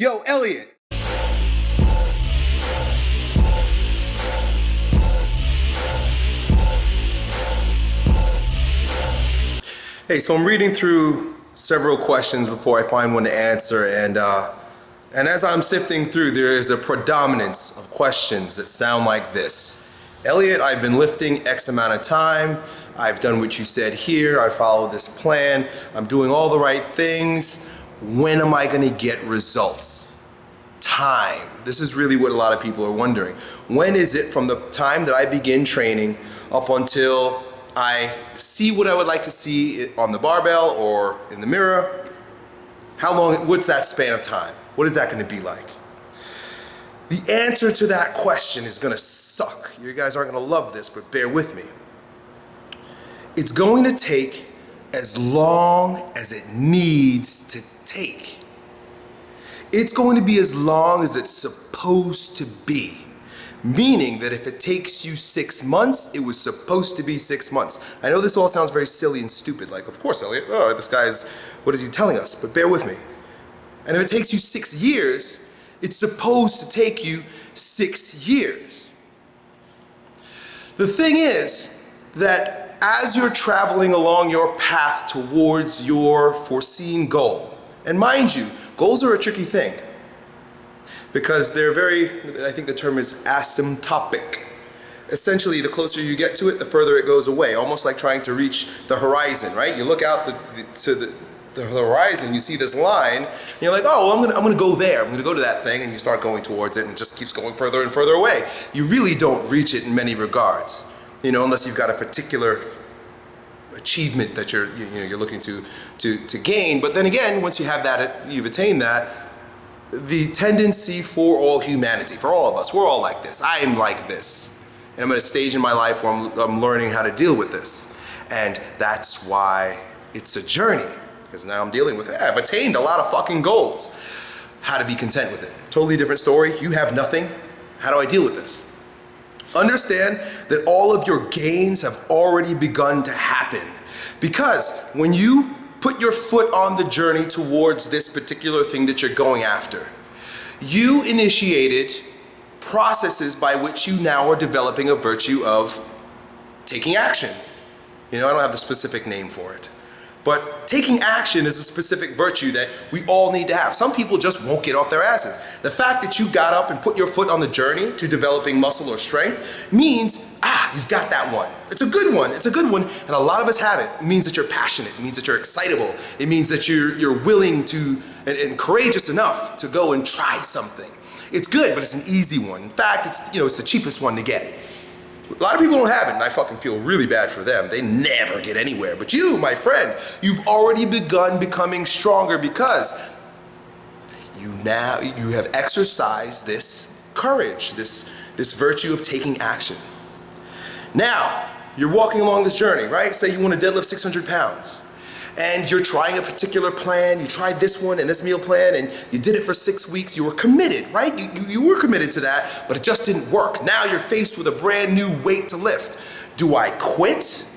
Yo, Elliot. Hey, so I'm reading through several questions before I find one to answer, and as I'm sifting through, there is a predominance of questions that sound like this. Elliot, I've been lifting X amount of time. I've done what you said here. I followed this plan. I'm doing all the right things. When am I going to get results? Time. This is really what a lot of people are wondering. When is it from the time that I begin training up until I see what I would like to see on the barbell or in the mirror? How long, what's that span of time? What is that going to be like? The answer to that question is going to suck. You guys aren't going to love this, but bear with me. It's going to take as long as it needs to take. It's going to be as long as it's supposed to be. Meaning that if it takes you 6 months, it was supposed to be 6 months. I know this all sounds very silly and stupid, like, of course, Elliot, oh, this guy's, what is he telling us? But bear with me. And if it takes you 6 years, it's supposed to take you 6 years. The thing is that as you're traveling along your path towards your foreseen goal, and mind you, goals are a tricky thing because they're very, I think the term is asymptotic. Essentially, the closer you get to it, the further it goes away, almost like trying to reach the horizon, right? You look out to the horizon, you see this line, and you're like, oh, well, I'm gonna go there, I'm gonna go to that thing, and you start going towards it, and it just keeps going further and further away. You really don't reach it in many regards, you know, unless you've got a particular achievement that you're looking to gain. But then again, once you have that, you've attained that, the tendency for all humanity, for all of us, we're all like this. I am like this, and I'm at a stage in my life where I'm learning how to deal with this, and that's why it's a journey. Because now I'm dealing with it. I've attained a lot of fucking goals. How to be content with it. Totally different story. You have nothing. How do I deal with this? Understand that all of your gains have already begun to happen. Because when you put your foot on the journey towards this particular thing that you're going after, you initiated processes by which you now are developing a virtue of taking action. You know, I don't have the specific name for it. But taking action is a specific virtue that we all need to have. Some people just won't get off their asses. The fact that you got up and put your foot on the journey to developing muscle or strength means, you've got that one. It's a good one. It's a good one. And a lot of us have it. It means that you're passionate. It means that you're excitable. It means that you're willing to and courageous enough to go and try something. It's good, but it's an easy one. In fact, it's the cheapest one to get. A lot of people don't have it, and I fucking feel really bad for them. They never get anywhere. But you, my friend, you've already begun becoming stronger because you have exercised this courage, this virtue of taking action. Now, you're walking along this journey, right? Say you want to deadlift 600 pounds. And you're trying a particular plan, you tried this one and this meal plan, and you did it for 6 weeks, you were committed, right? You were committed to that, but it just didn't work. Now you're faced with a brand new weight to lift. Do I quit,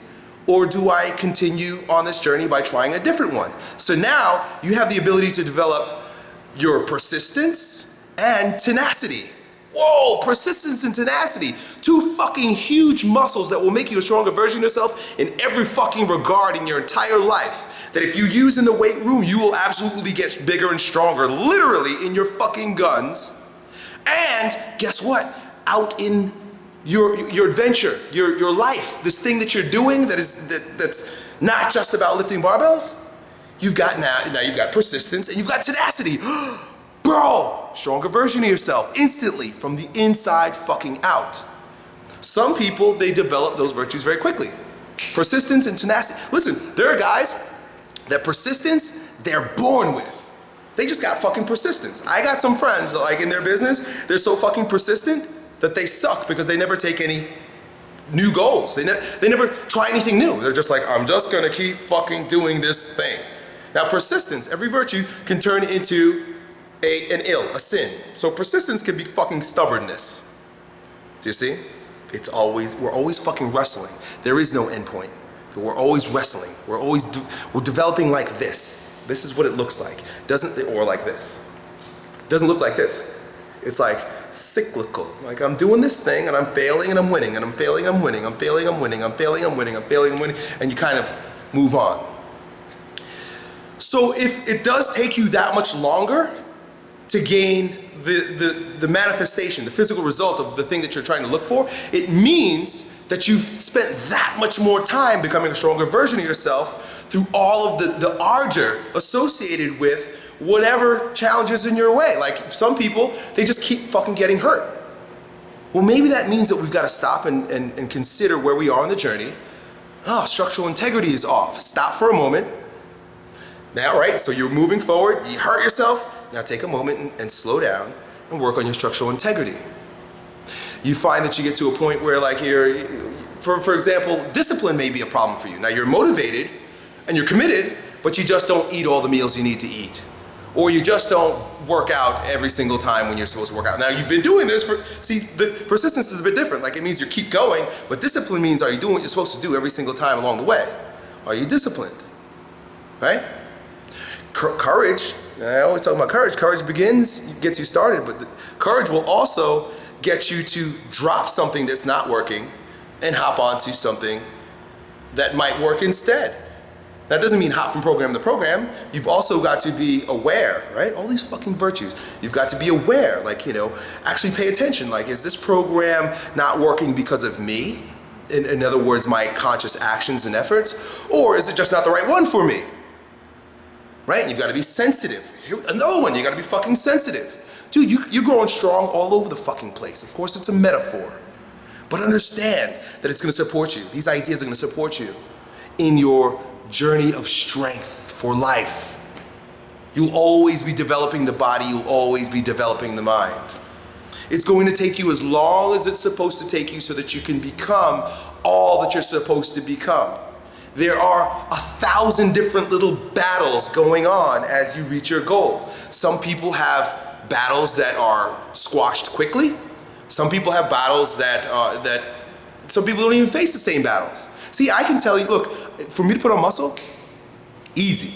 or do I continue on this journey by trying a different one? So now you have the ability to develop your persistence and tenacity. Whoa, persistence and tenacity. 2 fucking huge muscles that will make you a stronger version of yourself in every fucking regard in your entire life. That if you use in the weight room, you will absolutely get bigger and stronger, literally in your fucking guns. And guess what? Out in your adventure, your life, this thing that you're doing that's not just about lifting barbells, you've got now you've got persistence and you've got tenacity. Bro, stronger version of yourself instantly from the inside fucking out. Some people, they develop those virtues very quickly. Persistence and tenacity. Listen, there are guys that persistence, they're born with. They just got fucking persistence. I got some friends that, like, in their business, they're so fucking persistent that they suck because they never take any new goals. They never try anything new. They're just like, I'm just gonna keep fucking doing this thing. Now persistence, every virtue can turn into an ill, a sin. So persistence can be fucking stubbornness. Do you see? We're always fucking wrestling. There is no end point. But we're always wrestling. We're developing like this. This is what it looks like. Or like this. It doesn't look like this. It's like cyclical. Like I'm doing this thing and I'm failing and I'm winning and I'm failing, I'm winning, I'm failing, I'm winning, I'm failing, I'm winning, I'm failing, I'm winning, and you kind of move on. So if it does take you that much longer to gain the manifestation, the physical result of the thing that you're trying to look for, it means that you've spent that much more time becoming a stronger version of yourself through all of the ardor associated with whatever challenges in your way. Like some people, they just keep fucking getting hurt. Well, maybe that means that we've got to stop and consider where we are on the journey. Oh, structural integrity is off. Stop for a moment. Now, right, so you're moving forward, you hurt yourself. Now take a moment and slow down and work on your structural integrity. You find that you get to a point where like for example, discipline may be a problem for you. Now you're motivated and you're committed, but you just don't eat all the meals you need to eat. Or you just don't work out every single time when you're supposed to work out. Now you've been doing this the persistence is a bit different. Like it means you keep going, but discipline means are you doing what you're supposed to do every single time along the way? Are you disciplined? Right? Courage, I always talk about courage. Courage gets you started, but courage will also get you to drop something that's not working and hop onto something that might work instead. That doesn't mean hop from program to program. You've also got to be aware, right? All these fucking virtues. You've got to be aware, like, actually pay attention. Like, is this program not working because of me? In other words, my conscious actions and efforts? Or is it just not the right one for me? Right? You've got to be sensitive. Another one, you got to be fucking sensitive. Dude, you're growing strong all over the fucking place. Of course, it's a metaphor. But understand that it's going to support you. These ideas are going to support you in your journey of strength for life. You'll always be developing the body. You'll always be developing the mind. It's going to take you as long as it's supposed to take you so that you can become all that you're supposed to become. There are 1,000 different little battles going on as you reach your goal. Some people have battles that are squashed quickly. Some people have battles that some people don't even face the same battles. See, I can tell you, look, for me to put on muscle, easy.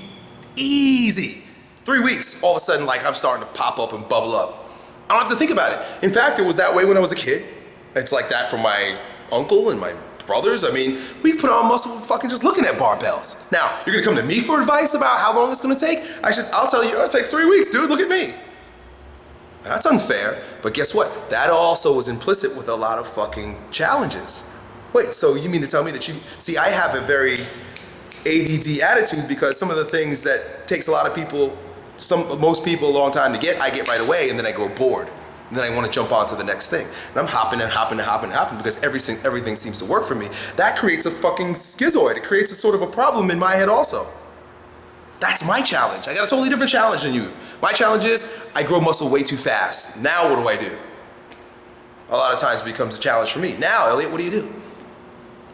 3 weeks, all of a sudden, like I'm starting to pop up and bubble up. I don't have to think about it. In fact, it was that way when I was a kid. It's like that for my uncle and my brothers. I mean, we put on muscle fucking just looking at barbells. Now, you're gonna come to me for advice about how long it's gonna take? I'll tell you, it takes 3 weeks, dude, look at me. That's unfair, but guess what? That also was implicit with a lot of fucking challenges. Wait, so you mean to tell me that see, I have a very ADD attitude because some of the things that takes a lot of people, most people a long time to get, I get right away and then I grow bored. And then I want to jump on to the next thing. And I'm hopping because everything seems to work for me. That creates a fucking schizoid. It creates a sort of a problem in my head also. That's my challenge. I got a totally different challenge than you. My challenge is I grow muscle way too fast. Now what do I do? A lot of times it becomes a challenge for me. Now, Elliot, what do you do?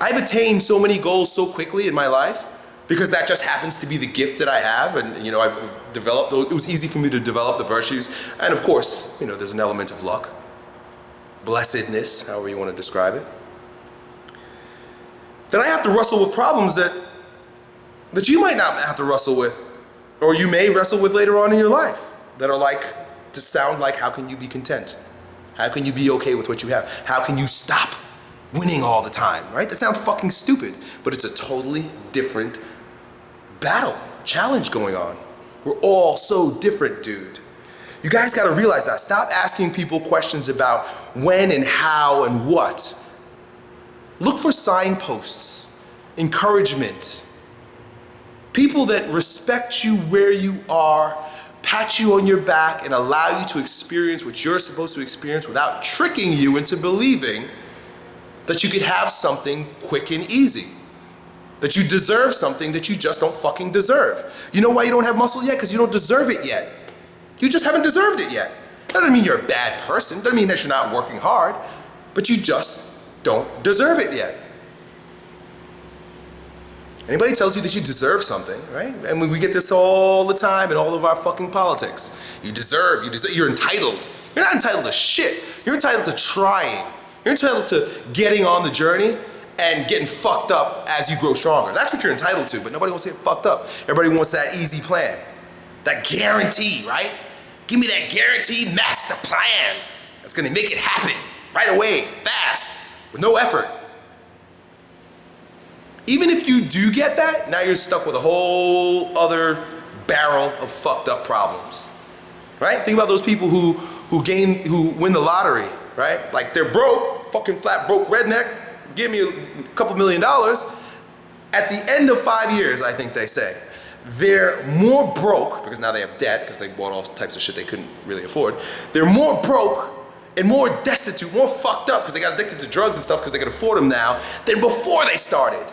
I've attained so many goals so quickly in my life because that just happens to be the gift that I have, and I've developed, it was easy for me to develop the virtues, and of course, there's an element of luck, blessedness, however you want to describe it. Then I have to wrestle with problems that you might not have to wrestle with, or you may wrestle with later on in your life, that are to sound like, how can you be content? How can you be okay with what you have? How can you stop winning all the time, right? That sounds fucking stupid, but it's a totally different battle, challenge going on. We're all so different, dude. You guys gotta realize that. Stop asking people questions about when and how and what. Look for signposts, encouragement, people that respect you where you are, pat you on your back, and allow you to experience what you're supposed to experience without tricking you into believing that you could have something quick and easy. That you deserve something that you just don't fucking deserve. You know why you don't have muscle yet? Because you don't deserve it yet. You just haven't deserved it yet. That doesn't mean you're a bad person. Doesn't mean that you're not working hard. But you just don't deserve it yet. Anybody tells you that you deserve something, right? And we get this all the time in all of our fucking politics. You deserve, you're entitled. You're not entitled to shit. You're entitled to trying. You're entitled to getting on the journey and getting fucked up as you grow stronger. That's what you're entitled to, but nobody wants to get fucked up. Everybody wants that easy plan, that guarantee, right? Give me that guaranteed master plan that's gonna make it happen right away, fast, with no effort. Even if you do get that, now you're stuck with a whole other barrel of fucked up problems, right? Think about those people who win the lottery, right? Like they're broke, fucking flat broke redneck, give me a couple $1 million. At the end of 5 years, I think they say, they're more broke, because now they have debt, because they bought all types of shit they couldn't really afford. They're more broke and more destitute, more fucked up, because they got addicted to drugs and stuff because they can afford them now, than before they started.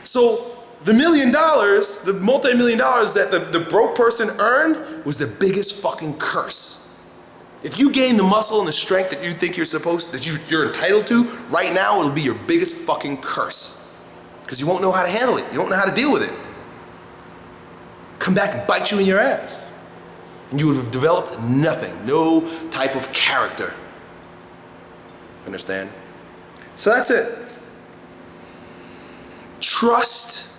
So the $1 million, the multi-million dollars that the broke person earned was the biggest fucking curse. If you gain the muscle and the strength that you think you're entitled to, right now it'll be your biggest fucking curse. Because you won't know how to handle it. You won't know how to deal with it. Come back and bite you in your ass. And you would have developed nothing, no type of character. Understand? So that's it. Trust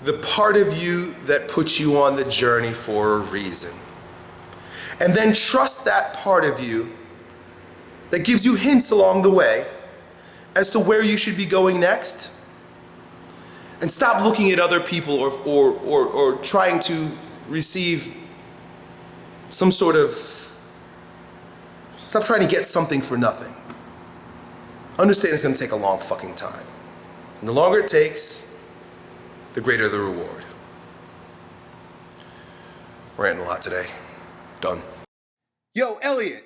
the part of you that puts you on the journey for a reason. And then trust that part of you that gives you hints along the way as to where you should be going next. And stop looking at other people or trying to receive some sort of, stop trying to get something for nothing. Understand it's gonna take a long fucking time. And the longer it takes, the greater the reward. Ranting a lot today. Done. Yo, Elliot,